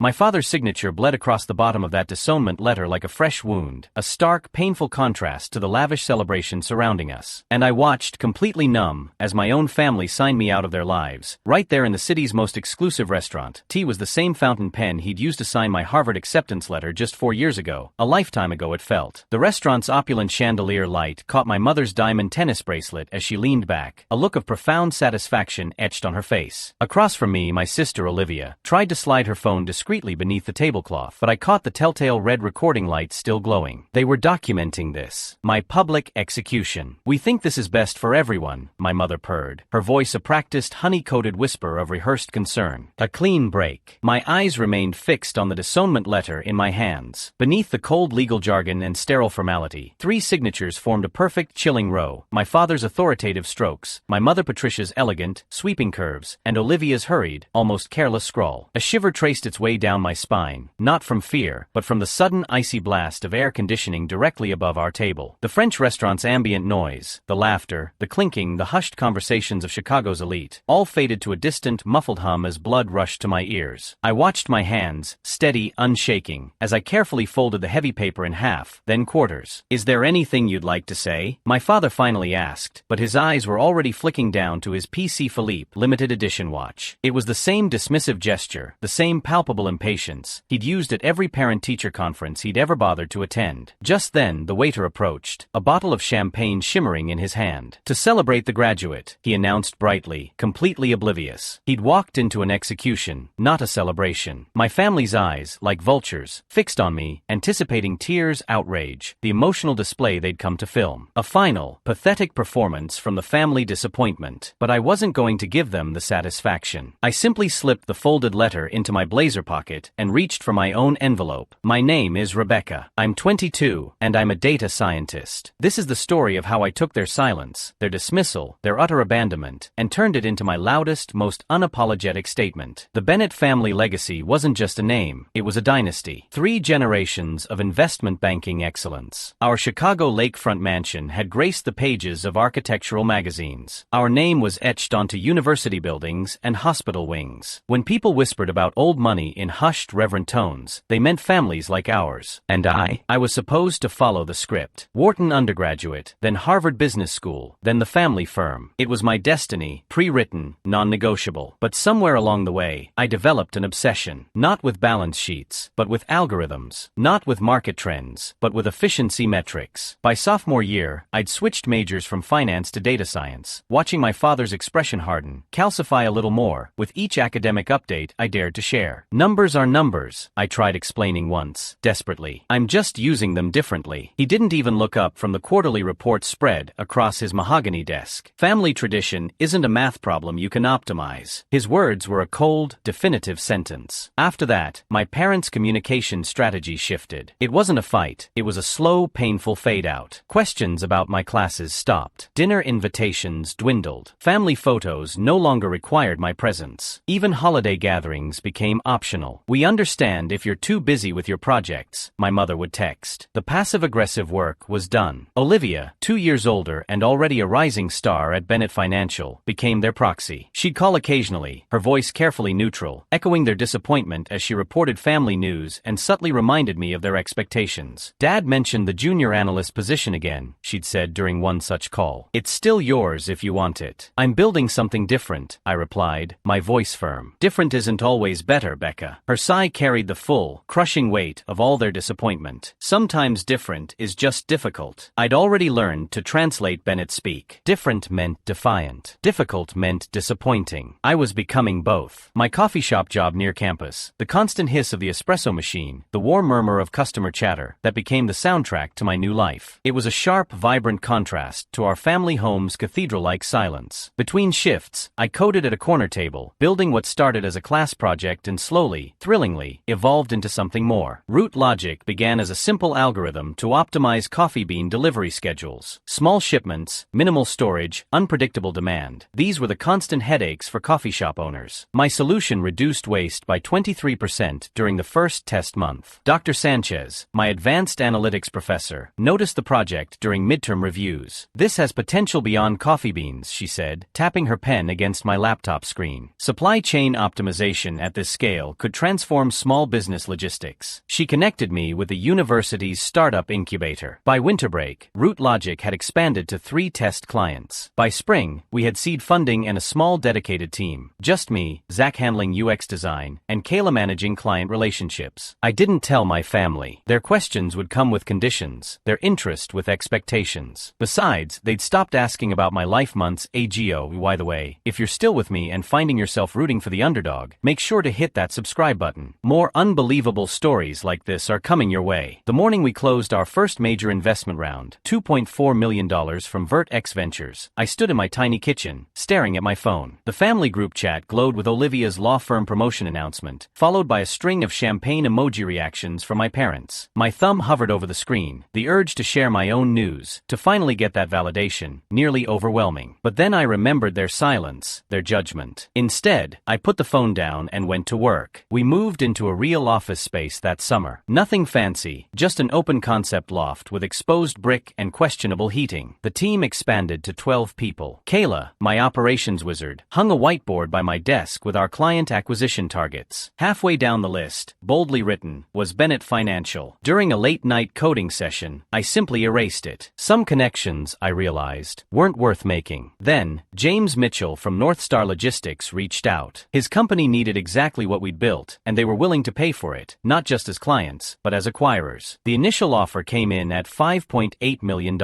My father's signature bled across the bottom of that disownment letter like a fresh wound, a stark, painful contrast to the lavish celebration surrounding us. And I watched, completely numb, as my own family signed me out of their lives, right there in the city's most exclusive restaurant. T was the same fountain pen he'd used to sign my Harvard acceptance letter just 4 years ago, a lifetime ago it felt. The restaurant's opulent chandelier light caught my mother's diamond tennis bracelet as she leaned back, a look of profound satisfaction etched on her face. Across from me, my sister Olivia tried to slide her phone discreetly beneath the tablecloth, but I caught the telltale red recording lights still glowing. They were documenting this, my public execution. "We think this is best for everyone," my mother purred, her voice a practiced honey-coated whisper of rehearsed concern. A clean break. My eyes remained fixed on the disownment letter in my hands. Beneath the cold legal jargon and sterile formality, 3 signatures formed a perfect, chilling row: my father's authoritative strokes, my mother Patricia's elegant, sweeping curves, and Olivia's hurried, almost careless scrawl. A shiver traced its way down my spine, not from fear, but from the sudden icy blast of air conditioning directly above our table. The French restaurant's ambient noise, the laughter, the clinking, the hushed conversations of Chicago's elite, all faded to a distant, muffled hum as blood rushed to my ears. I watched my hands, steady, unshaking, as I carefully folded the heavy paper in half, then quarters. "Is there anything you'd like to say?" my father finally asked, but his eyes were already flicking down to his PC Philippe limited edition watch. It was the same dismissive gesture, the same palpable impatience he'd used at every parent-teacher conference he'd ever bothered to attend. Just then, the waiter approached, a bottle of champagne shimmering in his hand. "To celebrate the graduate," he announced brightly, completely oblivious. He'd walked into an execution, not a celebration. My family's eyes, like vultures, fixed on me, anticipating tears, outrage, the emotional display they'd come to film. A final, pathetic performance from the family disappointment. But I wasn't going to give them the satisfaction. I simply slipped the folded letter into my blazer pocket and reached for my own envelope. "My name is Rebecca. I'm 22, and I'm a data scientist. This is the story of how I took their silence, their dismissal, their utter abandonment, and turned it into my loudest, most unapologetic statement. The Bennett family legacy wasn't just a name, it was a dynasty. 3 generations of investment banking excellence. Our Chicago lakefront mansion had graced the pages of architectural magazines. Our name was etched onto university buildings and hospital wings. When people whispered about old money in hushed, reverent tones, they meant families like ours. And I was supposed to follow the script. Wharton undergraduate, then Harvard Business School, then the family firm. It was my destiny, pre-written, non-negotiable. But somewhere along the way, I developed an obsession, not with balance sheets, but with algorithms, not with market trends, but with efficiency metrics. By sophomore year, I'd switched majors from finance to data science, watching my father's expression harden, calcify a little more, with each academic update I dared to share. "Numbers are numbers," I tried explaining once, desperately. "I'm just using them differently." He didn't even look up from the quarterly report spread across his mahogany desk. "Family tradition isn't a math problem you can optimize." His words were a cold, definitive sentence. After that, my parents' communication strategy shifted. It wasn't a fight, it was a slow, painful fade-out. Questions about my classes stopped. Dinner invitations dwindled. Family photos no longer required my presence. Even holiday gatherings became optional. "We understand if you're too busy with your projects," my mother would text. The passive-aggressive work was done. Olivia, 2 years older and already a rising star at Bennett Financial, became their proxy. She'd call occasionally, her voice carefully neutral, echoing their disappointment as she reported family news and subtly reminded me of their expectations. "Dad mentioned the junior analyst position again," she'd said during one such call. "It's still yours if you want it." "I'm building something different," I replied, my voice firm. "Different isn't always better, Becca." Her sigh carried the full, crushing weight of all their disappointment. "Sometimes different is just difficult." I'd already learned to translate Bennett speak. Different meant defiant. Difficult meant disappointing. I was becoming both. My coffee shop job near campus, the constant hiss of the espresso machine, the warm murmur of customer chatter, that became the soundtrack to my new life. It was a sharp, vibrant contrast to our family home's cathedral-like silence. Between shifts, I coded at a corner table, building what started as a class project and slowly, thrillingly, evolved into something more. Root Logic began as a simple algorithm to optimize coffee bean delivery schedules. Small shipments, minimal storage, unpredictable demand. These were the constant headaches for coffee shop owners. My solution reduced waste by 23% during the first test month. Dr. Sanchez, my advanced analytics professor, noticed the project during midterm reviews. "This has potential beyond coffee beans," she said, tapping her pen against my laptop screen. "Supply chain optimization at this scale could could transform small business logistics. She connected me with the university's startup incubator. By winter break, Root Logic had expanded to 3 test clients. By spring, we had seed funding and a small dedicated team. Just me, Zach handling UX design, and Kayla managing client relationships. I didn't tell my family. Their questions would come with conditions, their interest with expectations. Besides, they'd stopped asking about my life months. AGO. By the way, if you're still with me and finding yourself rooting for the underdog, make sure to hit that subscribe button. More unbelievable stories like this are coming your way. The morning we closed our first major investment round, $2.4 million from VertX Ventures, I stood in my tiny kitchen, staring at my phone. The family group chat glowed with Olivia's law firm promotion announcement, followed by a string of champagne emoji reactions from my parents. My thumb hovered over the screen, the urge to share my own news, to finally get that validation, nearly overwhelming. But then I remembered their silence, their judgment. Instead, I put the phone down and went to work. We moved into a real office space that summer. Nothing fancy, just an open concept loft with exposed brick and questionable heating. The team expanded to 12 people. Kayla, my operations wizard, hung a whiteboard by my desk with our client acquisition targets. Halfway down the list, boldly written, was Bennett Financial. During a late-night coding session, I simply erased it. Some connections, I realized, weren't worth making. Then, James Mitchell from North Star Logistics reached out. His company needed exactly what we'd built, and they were willing to pay for it, not just as clients, but as acquirers. The initial offer came in at $5.8 million.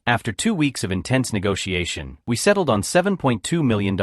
After 2 weeks of intense negotiation, we settled on $7.2 million,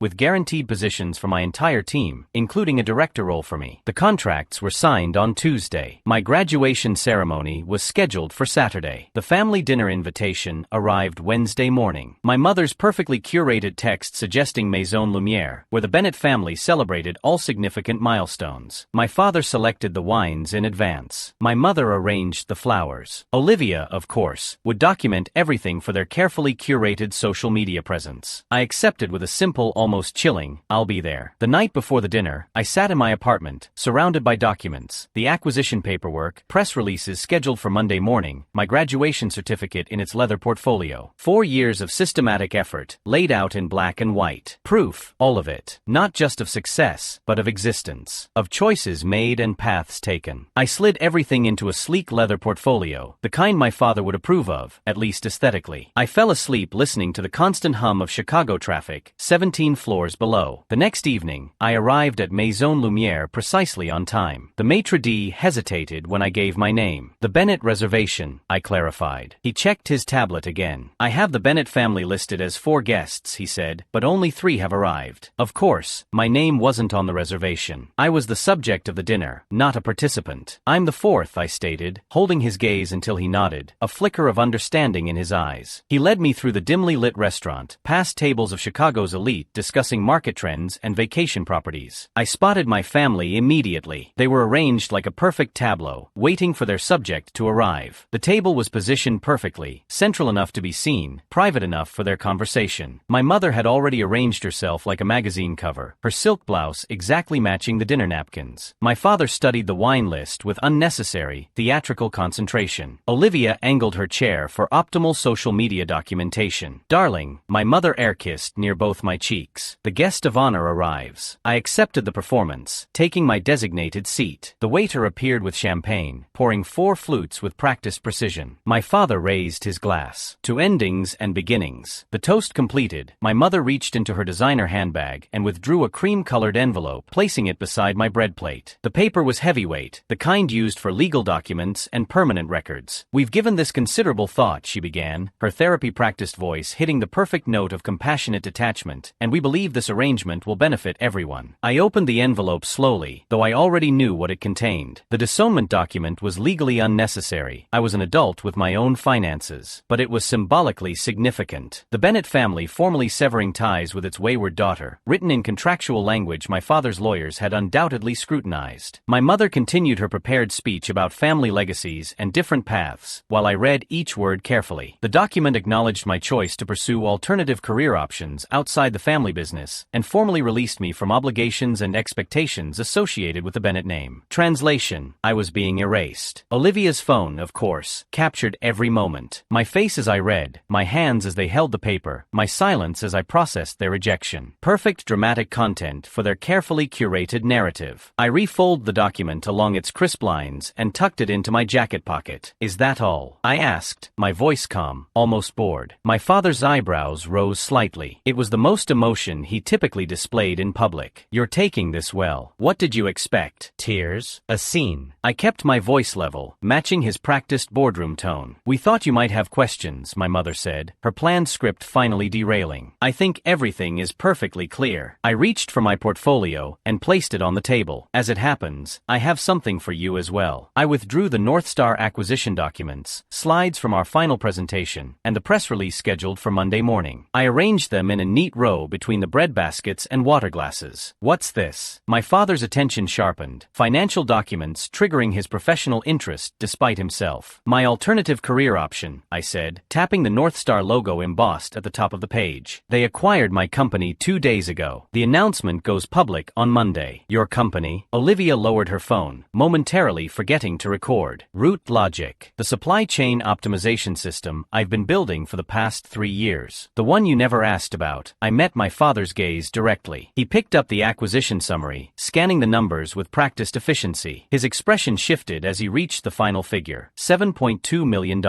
with guaranteed positions for my entire team, including a director role for me. The contracts were signed on Tuesday. My graduation ceremony was scheduled for Saturday. The family dinner invitation arrived Wednesday morning. My mother's perfectly curated text suggesting Maison Lumière, where the Bennett family celebrated all significant milestones. My father selected the wines in advance. My mother arranged the flowers. Olivia, of course, would document everything for their carefully curated social media presence. I accepted with a simple, almost chilling, "I'll be there." The night before the dinner, I sat in my apartment, surrounded by documents, the acquisition paperwork, press releases scheduled for Monday morning, my graduation certificate in its leather portfolio. 4 years of systematic effort, laid out in black and white. Proof, all of it. Not just of success, but of existence. Of choices made and paths taken. I slid everything into a sleek leather portfolio, the kind my father would approve of, at least aesthetically. I fell asleep listening to the constant hum of Chicago traffic, 17 floors below. The next evening, I arrived at Maison Lumière precisely on time. The maitre d' hesitated when I gave my name. "The Bennett reservation," I clarified. He checked his tablet again. "I have the Bennett family listed as 4 guests," he said, "but only 3 have arrived." Of course, my name wasn't on the reservation. I was the subject of the dinner, not a participant. "I'm the 4th, I stated, holding his gaze until he nodded, a flicker of understanding in his eyes. He led me through the dimly lit restaurant, past tables of Chicago's elite discussing market trends and vacation properties. I spotted my family immediately. They were arranged like a perfect tableau, waiting for their subject to arrive. The table was positioned perfectly, central enough to be seen, private enough for their conversation. My mother had already arranged herself like a magazine cover, her silk blouse exactly matching the dinner napkins. My father studied the wine list with unnecessary, theatrical concentration. Olivia angled her chair for optimal social media documentation. "Darling," my mother air-kissed near both my cheeks. "The guest of honor arrives." I accepted the performance, taking my designated seat. The waiter appeared with champagne, pouring 4 flutes with practiced precision. My father raised his glass. "To endings and beginnings." The toast completed, my mother reached into her designer handbag and withdrew a cream-colored envelope, placing it beside my bread plate. The paper was heavyweight, the kind used for legal documents and permanent records. "We've given this considerable thought," she began, her therapy-practiced voice hitting the perfect note of compassionate detachment, "and we believe this arrangement will benefit everyone." I opened the envelope slowly, though I already knew what it contained. The disownment document was legally unnecessary. I was an adult with my own finances. But it was symbolically significant. The Bennett family formally severing ties with its wayward daughter, written in contractual language my father's lawyers had undoubtedly scrutinized. My mother continued her prepared speech about family legacies and different paths, while I read each word carefully. The document acknowledged my choice to pursue alternative career options outside the family business, and formally released me from obligations and expectations associated with the Bennett name. Translation: I was being erased. Olivia's phone, of course, captured every moment. My face as I read, my hands as they held the paper, my silence as I processed their rejection. Perfect dramatic content for their carefully curated narrative. I refolded the document along its crisp lines and tucked it into my jacket pocket. Is that all? I asked, my voice calm, almost bored. My father's eyebrows rose slightly. It was the most emotion he typically displayed in public. You're taking this well. What did you expect? Tears? A scene? I kept my voice level, matching his practiced boardroom tone. We thought you might have questions, my mother said, her planned script finally derailing. I think everything is perfectly clear. I reached for my portfolio and placed it on the table. As it happens, I have something for you as well. I withdrew the North Star acquisition documents, slides from our final presentation, and the press release scheduled for Monday morning. I arranged them in a neat row between the bread baskets and water glasses. What's this? My father's attention sharpened, financial documents triggering his professional interest despite himself. My alternative career option, I said, tapping the North Star logo embossed at the top of the page. They acquired my company 2 days ago. The announcement goes public on Monday. Your company? Olivia lowered her phone, momentarily forgetting to record. Root Logic, the supply chain optimization system I've been building for the past 3 years. The one you never asked about. I met my father's gaze directly. He picked up the acquisition summary, scanning the numbers with practiced efficiency. His expression shifted as he reached the final figure, $7.2 million.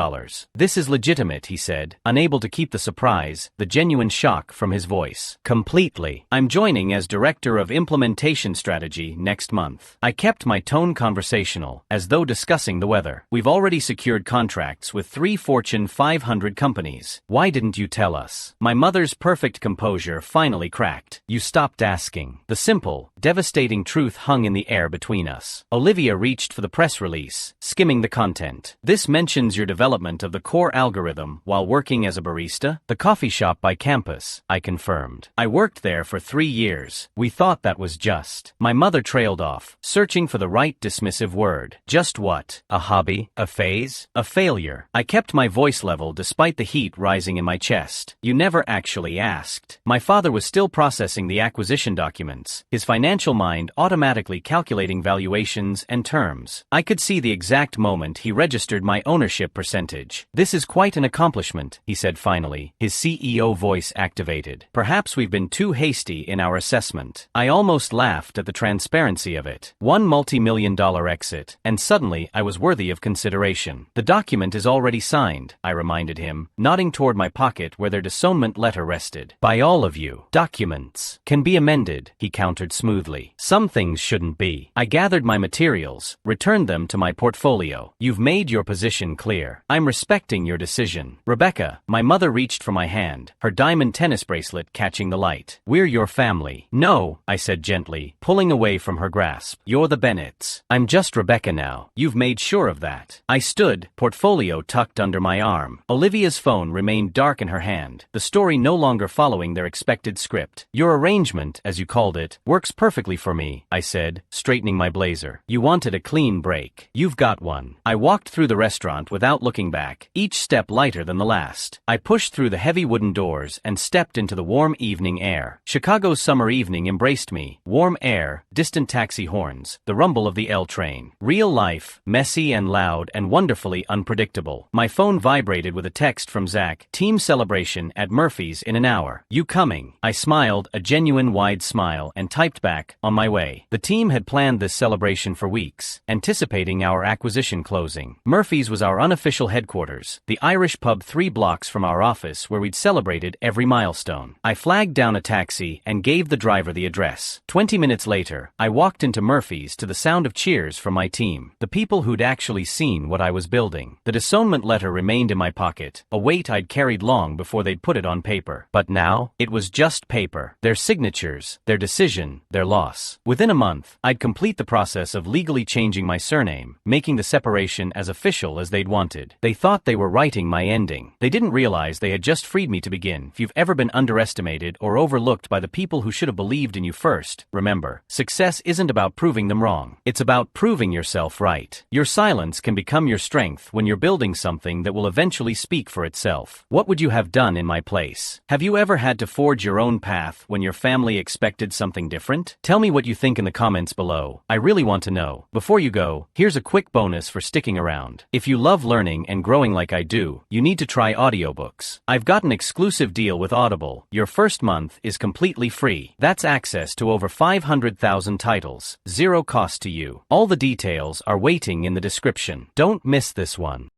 This is legitimate, he said, unable to keep the surprise, the genuine shock from his voice. Completely. I'm joining as Director of Implementation Strategy next month. I kept my tone conversational, as though discussing the weather. We've already secured contracts with 3 Fortune 500 companies. Why didn't you tell us? My mother's perfect composure finally cracked. You stopped asking. The simple, devastating truth hung in the air between us. Olivia reached for the press release, skimming the content. This mentions your development of the core algorithm while working as a barista? The coffee shop by campus, I confirmed. I worked there for 3 years. We thought that was just. My mother trailed off, searching for the right dismissive word. Just what? A hobby? A phase? A failure? I kept my voice level despite the heat rising in my chest. You never actually asked. My father was still processing the acquisition documents, his financial mind automatically calculating valuations and terms. I could see the exact moment he registered my ownership percentage. This is quite an accomplishment, he said finally, his CEO voice activated. Perhaps we've been too hasty in our assessment. I almost laughed at the transparency of it. One multi-million-dollar exit, and suddenly I was worthy of consideration. The document is already signed, I reminded him, nodding toward my pocket where their disownment letter rested. By all of you. Documents can be amended, he countered smoothly. Some things shouldn't be. I gathered my materials, returned them to my portfolio. You've made your position clear. I'm respecting your decision. Rebecca, my mother reached for my hand, her diamond tennis bracelet catching the light. We're your family. No, I said gently, pulling away from her grasp. You're the Bennetts. I'm just Rebecca now. You've made sure of that. I stood, portfolio tucked under my arm. Olivia's phone remained dark in her hand, the story no longer following their expected script. Your arrangement, as you called it, works perfectly for me, I said, straightening my blazer. You wanted a clean break. You've got one. I walked through the restaurant without looking back, each step lighter than the last. I pushed through the heavy wooden doors and stepped into the warm evening air. Chicago's summer evening embraced me. Warm air, distant taxi horns, the rumble of the L train. Real life, messy and loud and wonderfully unpredictable. My phone vibrated with a text from Zach. Team celebration at Murphy's in an hour. You coming? I smiled, a genuine wide smile, and typed back, on my way. The team had planned this celebration for weeks, anticipating our acquisition closing. Murphy's was our unofficial headquarters, the Irish pub 3 blocks from our office where we'd celebrated every milestone. I flagged down a taxi and gave the driver the address. 20 minutes later, I walked into Murphy's to the sound of cheers from my team, the people who'd actually seen what I was building. The disownment letter remained in my pocket, a weight I'd carried long before they'd put it on paper. But now, it was just paper. Their signatures, their decision, their loss. Within a month, I'd complete the process of legally changing my surname, making the separation as official as they'd wanted. They thought they were writing my ending. They didn't realize they had just freed me to begin. If you've ever been underestimated or overlooked by the people who should have believed in you first, remember, success isn't about proving them wrong. It's about proving yourself right. Your silence can become your strength when you're building something that will eventually speak for itself. What would you have done in my place? Have you ever had to forge your own path when your family expected something different? Tell me what you think in the comments below. I really want to know. Before you go, here's a quick bonus for sticking around. If you love learning and growing like I do, you need to try audiobooks. I've got an exclusive deal with Audible. Your first month is completely free. That's access to over 500 100,000 titles, zero cost to you. All the details are waiting in the description. Don't miss this one.